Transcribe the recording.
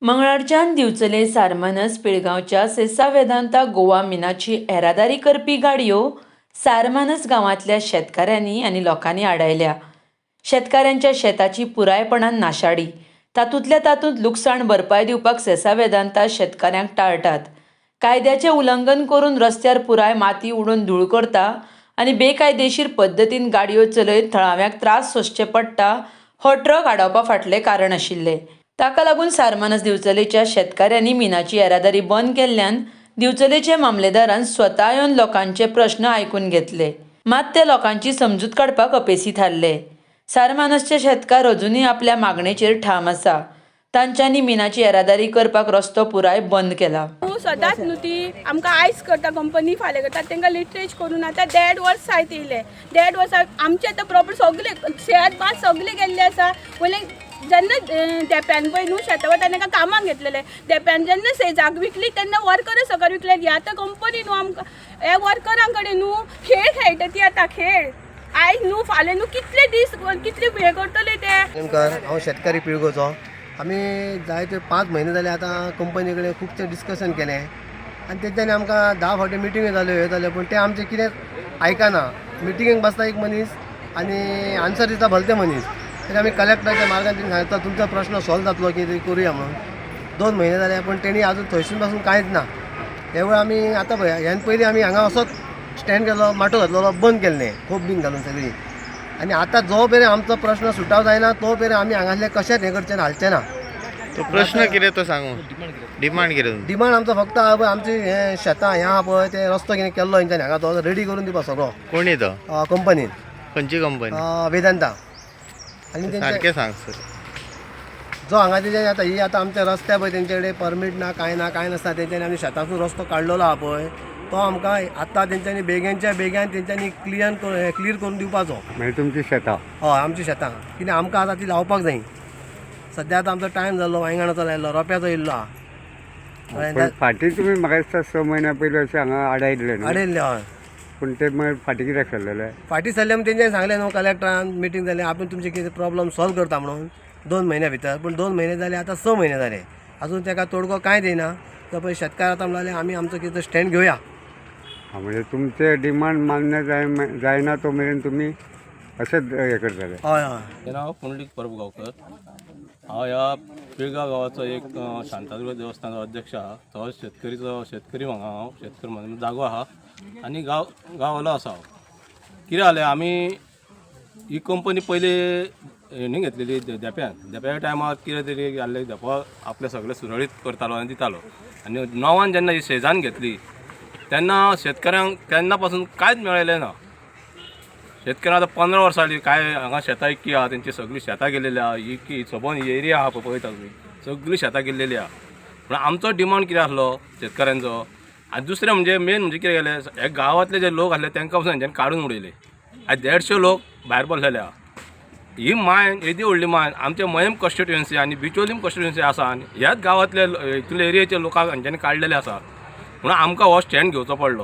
मंगळारच्यान दिवचले सारमानस पिळगांवच्या सेसा वेदांता गोवा मिनाची येरादारी करपी गाडयो सारमानस गांवांतल्या शेतकाऱ्यांनी आनी लोकांनी आडायल्या. शेतकाऱ्यांच्या शेताची पुरायपणान नाशाडी, तातूंतल्या तातूंत लुकसाण भरपाय दिवपाक सेसा वेदांता शेतकाऱ्यांक टाळटात. कायद्याचें उल्लंघन करून रस्त्यार पुराय माती उडोवन धूळ करता आनी बेकायदेशीर पद्दतीन गाडयो चलयत थळाव्यांक त्रास सोंसचे पडटा हो ट्रक आडावपा फाटलें कारण आशिल्लें. ताका लागून सारमानस दिवचलेच्या शेतकाऱ्यांनी मिनाची येरादारी बंद केल्ल्यान दिवचलेचे मामलेदारान स्वता येवन लोकांचे प्रश्न आयकून घेतले, मात ते लोकांची समजूत काडपाक अपेसी थारले. सारमानसचे शेतकार अजूनय आपल्या मागणेचेर ठाम आसा. तांच्यांनी मिनाची येरादारी करपाक रस्तो पुराय बंद केला. सदांच न्हू ती आमकां आयज करता कंपनी फाल्यां करता तांकां लिटरेज करून आतां 1.5 वर्स जायत येयले. 1.5 वर्सां आमचे आतां प्रॉब्लम सगळे शेत भात सगळे गेल्ले आसा. पयलें जेन्ना देप्यान पळय न्हू शेतां वता तांकां कामाक घेतलेले. देप्यान जेन्ना सेजाक विकली तेन्ना वर्करां सकयल विकले. ही आतां कंपनी न्हू आमकां ह्या वर्करां कडेन न्हू खेळ खेळटा ती आतां खेळ. आयज न्हू फाल्यां न्हू कितले दीस कितले हे करतले ते. हांव शेतकारी पिळगोचो. आमी जायते 5 म्हयने जाले आतां कंपनी कडेन खूबशें डिस्कशन केलें आनी तेंच्यांनी आमकां 10 फावटी मिटिंग्यो जाल्यो हे जाल्यो, पूण ते आमचें कितें आयकना. मिटिंगेक बसता एक मनीस आनी आन्सर दिता भलते मनीस. तरी आमी कलेक्टराच्या मार्गान तेणी सांगता तुमचो प्रश्न सॉल्व जातलो कितें करुया म्हणून. 2 म्हयने जाले पूण तेणी आजून थंयसून पासून कांयच ना. हे वेळ आमी आतां पळय ह्यान पयलीं आमी हांगा असोच स्टँड केलो, माटो घातलेलो, बंद केल्लें खोप बीन घालून सगळी. आनी आतां जो मेरेन आमचो प्रश्न सुटाव जायना तो मेरेन आमी हांगासले कशेंच हे करचें हालचें ना. तो प्रश्न कितें तो सांगू डिमांड कितें? डिमांड आमचो फक्त आमची हे शेतां हें आहा पळय ते रस्तो कितें केल्लो हेंच्यांनी हांगा तो रेडी करून दिवपा सगळो. कोणी तो? कंपनीन खंयची कंपनी? वेदांता. आनी सारकें सांग सर. जो हांगा तेजे आतां ही आतां आमच्या रस्त्या पळय तेंचे कडेन परमीट ना कांय नासता. तेंच्यांनी आमी शेताचो रस्तो काडलेलो आहा पळय तो आमकां आतां तेंच्यांनी बेग्याच्या बेग्यान तेंच्यांनी क्लियर करून दिवपाचो. म्हणजे तुमची शेतां? हय आमची शेतां. कित्याक आमकां आतां ती लावपाक जाय. सद्या आतां आमचो टायम जाल्लो वांयगणाचो लायल्लो, रोंप्याचो येयल्लो आहा. फाटीं तुमी म्हाका दिसता 6 म्हयन्या पयलीं अशें हांगा आडायल्ले न्हू? आडयल्ले हय. पूण ते मागीर फाटीं कित्याक सरलेले? फाटीं सरले म्हणून तेंच्यांनी सांगलें न्हू कलेक्टरान मिटींग जाली आपूण तुमचे कितें प्रॉब्लम सॉल्व करता म्हणून 2 म्हयन्या भितर. पूण 2 म्हयने जाले आतां 6 म्हयने जाले अजून ताका तोडगो कांय दिना. तो पळय शेतकार आतां म्हणलें आमी आमचो कितें स्टँड घेवया. म्हणजे तुमचे डिमांड मान्य जायना तो मेरेन तुमी अशेंच हे करतले? हय हय. म्हजें नांव पुंडलीक परब. हांव ह्या पिळगांव गांवाचो एक शांतादुर्गा देवस्थानाचो अध्यक्ष आहा. तो शेतकरी हांगा हांव शेतकरी म्हणजे जागो आहा आनी गांवलो आसा हांव. कितें जालें आमी ही कंपनी पयलीं हेणी घेतलेली देप्या टायमार कितें तरी जाल्लें देपो आपलें सगळें सुरळीत करतालो आनी दितालो. आनी नवान जेन्ना ही सेजान घेतली तेन्ना शेतकऱ्यांक तेन्ना पासून कांयच मेळयलें ना. शेतकऱ्यांक आतां 15 वर्सां जालीं काय हांगा शेतां इक्की आहा, तेंची सगळीं शेतां गेलेली आहा. इक्की सबंद एरिया आहा पळयता तुमी सगळीं शेतां गेल्लेली आहा. पूण आमचो डिमांड कितें आसलो शेतकऱ्यांचो आनी दुसरें म्हणजे मेन म्हणजे कितें केलें हे गांवांतले जे लोक आसले तांकां पासून हेंच्यांनी काडून उडयले. आयज 150 लोक भायर पडलेले आहा. ही मायन येदी व्हडली मायन आमचे मयम कॉन्स्टिट्युएन्सी आनी बिचोलीम कॉन्स्टिट्युएन्सी आसा आनी ह्याच गांवांतले हितूंतले एरियेचे लोकांक हेंच्यांनी काडलेले आसा. म्हणून आमकां हो स्टँड घेवचो पडलो.